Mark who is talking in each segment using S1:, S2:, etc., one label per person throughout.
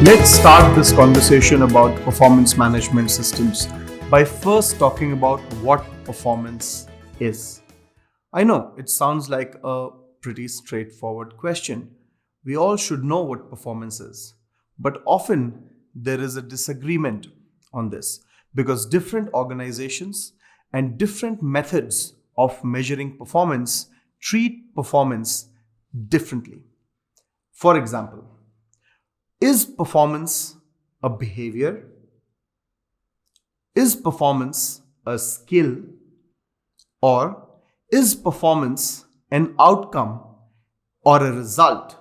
S1: Let's start this conversation about performance management systems by first talking about what performance is. I know it sounds like a pretty straightforward question. We all should know what performance is, but often there is a disagreement on this because different organizations and different methods of measuring performance treat performance differently. For example, is performance a behavior? Is performance a skill? Or is performance an outcome or a result?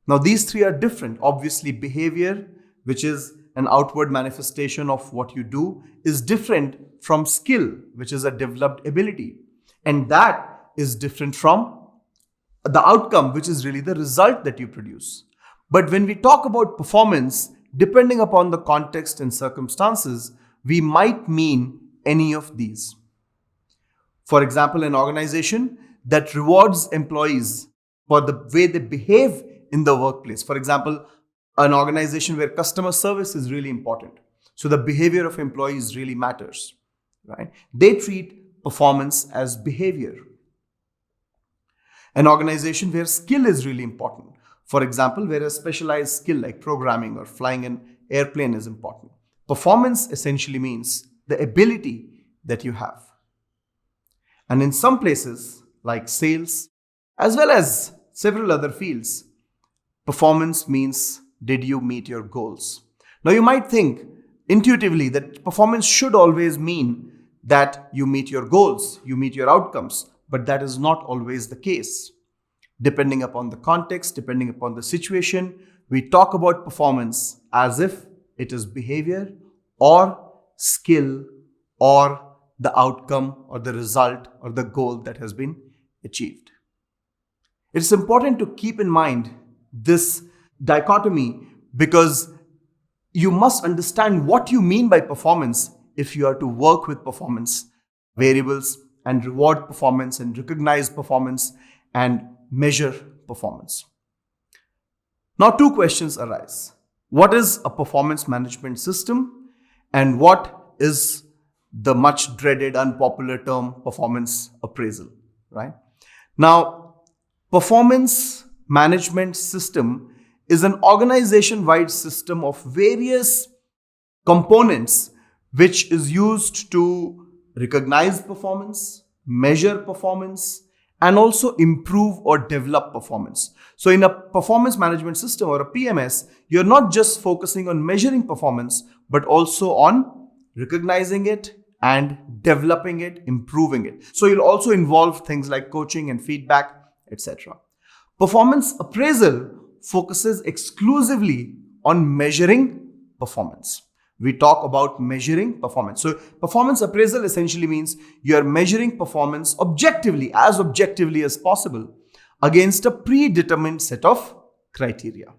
S1: Now, these three are different. Obviously, behavior, which is an outward manifestation of what you do, is different from skill, which is a developed ability. And that is different from the outcome, which is really the result that you produce. But when we talk about performance, depending upon the context and circumstances, we might mean any of these. For example, an organization that rewards employees for the way they behave in the workplace. For example, an organization where customer service is really important. So the behavior of employees really matters, right? They treat performance as behavior. An organization where skill is really important. For example, where a specialized skill like programming or flying an airplane is important. Performance essentially means the ability that you have. And in some places, like sales, as well as several other fields, performance means did you meet your goals? Now you might think intuitively that performance should always mean that you meet your goals, you meet your outcomes, but that is not always the case. Depending upon the context, depending upon the situation, we talk about performance as if it is behavior or skill or the outcome or the result or the goal that has been achieved. It's important to keep in mind this dichotomy because you must understand what you mean by performance if you are to work with performance variables and reward performance and recognize performance and measure performance. Now, two questions arise. What is a performance management system? And what is the much dreaded, unpopular term performance appraisal, right? Now, performance management system is an organization-wide system of various components which is used to recognize performance, measure performance, and also improve or develop performance. So in a performance management system or a PMS, you're not just focusing on measuring performance, but also on recognizing it and developing it, improving it. So you'll also involve things like coaching and feedback, etc. Performance appraisal focuses exclusively on measuring performance. We talk about measuring performance. So performance appraisal essentially means you're measuring performance objectively as possible against a predetermined set of criteria.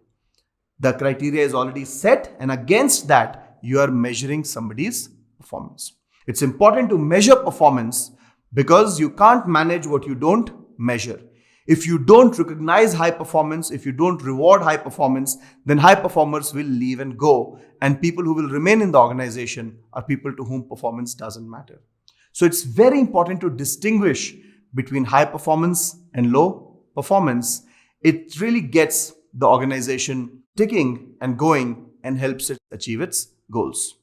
S1: The criteria is already set, and against that, you are measuring somebody's performance. It's important to measure performance because you can't manage what you don't measure. If you don't recognize high performance, if you don't reward high performance, then high performers will leave and go. And people who will remain in the organization are people to whom performance doesn't matter. So it's very important to distinguish between high performance and low performance. It really gets the organization ticking and going and helps it achieve its goals.